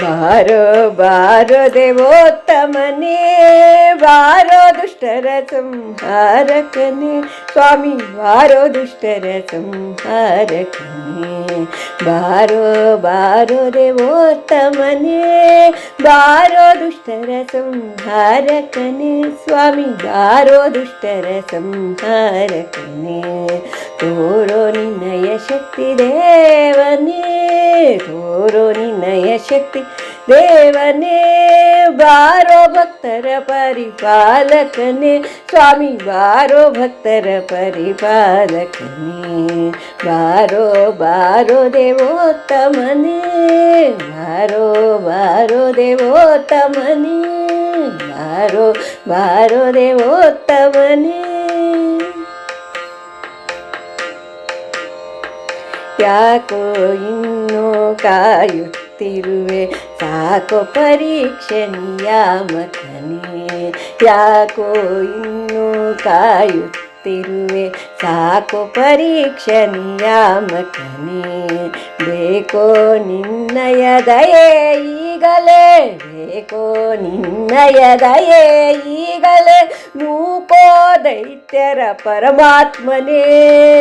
ಬಾರೋ ಬಾರೋ ದೇವೋತ್ತಮನೇ, ಬಾರೋ ದುಷ್ಟರ ಸಂಹಾರಕನೇ, ಸ್ವಾಮಿ ಬಾರೋ ದುಷ್ಟರ ಸಂಹಾರಕನೇ. ಬಾರೋ ಬಾರೋ ದೇವೋತ್ತಮನೇ, ಬಾರೋ ದುಷ್ಟರ ಸಂಹಾರಕನೇ, ಸ್ವಾಮಿ ಬಾರೋ ದುಷ್ಟರ ಸಂಹಾರಕನೇ. ತೋರೋ ನಿನ್ನಯ ಶಕ್ತಿ ದೇವನೇ, ತೋರೋ ನಿನ್ನಯ ಶಕ್ತಿ ದೇವನೇ, ಬಾರೋ ಭಕ್ತರ ಪರಿಪಾಲಕನೇ, ಸ್ವಾಮಿ ಬಾರೋ ಭಕ್ತರ ಪರಿಪಾಲಕನೇ. ಬಾರೋ ಬಾರೋ ದೇವೋತ್ತಮನೇ, ಬಾರೋ ಬಾರೋ ದೇವೋತ್ತಮನೇ, ಬಾರೋ ಬಾರೋ ದೇವೋತ್ತಮನೇ. ಯಾಕೋ ಇನ್ನೂ ಕಾಯುತ್ತಿರುವೆ, ಸಾಕೋ ಪರೀಕ್ಷೆ ನಿಯಾಮಕನೇ. ಯಾಕೋ ಇನ್ನೂ ಕಾಯುತ್ತಿರುವೆ, ಸಾಕೋ ಪರೀಕ್ಷೆ ನಿಯಾಮಕನೇ. ಬೇಕೋ ನಿನ್ನಯ ದಯೆ ಈಗಲೇ, ಬೇಕೋ ನಿನ್ನಯ ದಯೆ ಈಗಲೇ. ನೂಕೋ ದೈತ್ಯರ ಪರಮಾತ್ಮನೇ,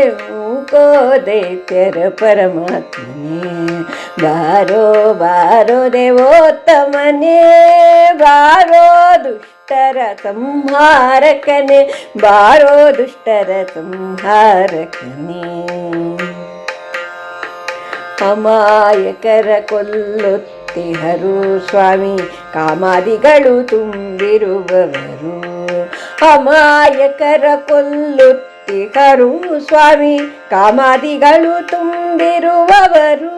ನೂಕೋ ದೈತ್ಯರ ಪರಮಾತ್ಮನೇ. ಬಾರೋ ಬಾರೋ ದೇವೋತ್ತಮನೇ, ಬಾರೋ ದುಷ್ಟರ ಸಂಹಾರಕನೇ, ಬಾರೋ ದುಷ್ಟರ ಸಂಹಾರಕನೇ. ಅಮಾಯಕರ ಕೊಲ್ಲುತ್ತಿಹರು ಸ್ವಾಮಿ, ಕಾಮಾದಿಗಳು ತುಂಬಿರುವವರು. ಅಮಾಯಕರ ಕೊಲ್ಲುತ್ತಿಹರು ಸ್ವಾಮಿ, ಕಾಮಾದಿಗಳು ತುಂಬಿರುವವರು.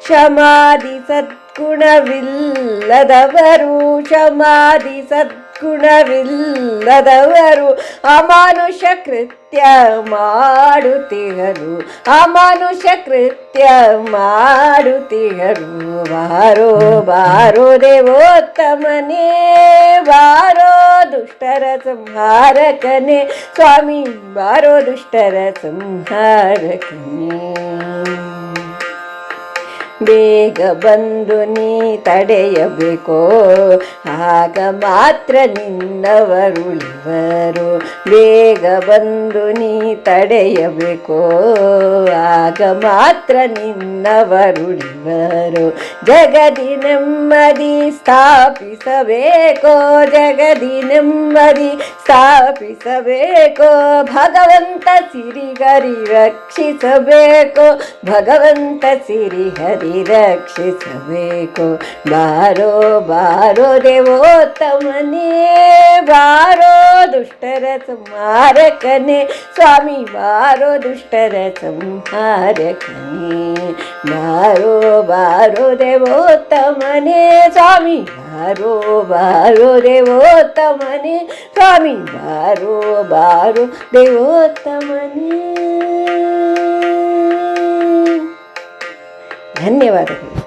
ಶಮಾಧಿ ಸದ್ಗುಣವಿಲ್ಲದವರು, ಶಮಾಧಿ ಸದ್ಗುಣವಿಲ್ಲದವರು. ಅಮಾನುಷ ಕೃತ್ಯ ಮಾಡುತ್ತಿಹರು, ಅಮಾನುಷ ಕೃತ್ಯ ಮಾಡುತ್ತಿಹರು. ಬಾರೋ ಬಾರೋ ದೇವೋತ್ತಮನೇ, ಬಾರೋ ದುಷ್ಟರ ಸಂಹಾರಕನೇ, ಸ್ವಾಮಿ ಬಾರೋ ದುಷ್ಟರ ಸಂಹಾರಕನೇ. ಬೇಗ ಬಂದು ನೀ ತಡೆಯಬೇಕೋ, ಆಗ ಮಾತ್ರ ನಿನ್ನವರುಳಿವರು. ಬೇಗ ಬಂದು ನೀ ತಡೆಯಬೇಕೋ, ಆಗ ಮಾತ್ರ ನಿನ್ನವರುಳಿವರು. ಜಗದಿ ನೆಮ್ಮದಿ ಸ್ಥಾಪಿಸಬೇಕೋ, ಜಗದಿ ನೆಮ್ಮದಿ ಸ್ಥಾಪಿಸಬೇಕೋ. ಭಗವಂತ ಸಿರಿಗರಿ ರಕ್ಷಿಸಬೇಕೋ, ಭಗವಂತ ಸಿರಿಹರಿ ರಕ್ಷಿಸಬೇಕು. ಬಾರೋ ಬಾರೋ ದೇವೋತ್ತಮನೇ, ಬಾರೋ ದುಷ್ಟರ ಸಂಹಾರಕನೇ, ಸ್ವಾಮಿ ಬಾರೋ ದುಷ್ಟರ ಸಂಹಾರಕನೇ. ಬಾರೋ ಬಾರೋ ದೇವೋತ್ತಮನೇ, ಸ್ವಾಮಿ ಬಾರೋ ಬಾರೋ ದೇವೋತ್ತಮನೇ, ಸ್ವಾಮಿ ಬಾರೋ ಬಾರೋ ದೇವೋತ್ತಮನೇ. ಧನ್ಯವಾದಗಳು.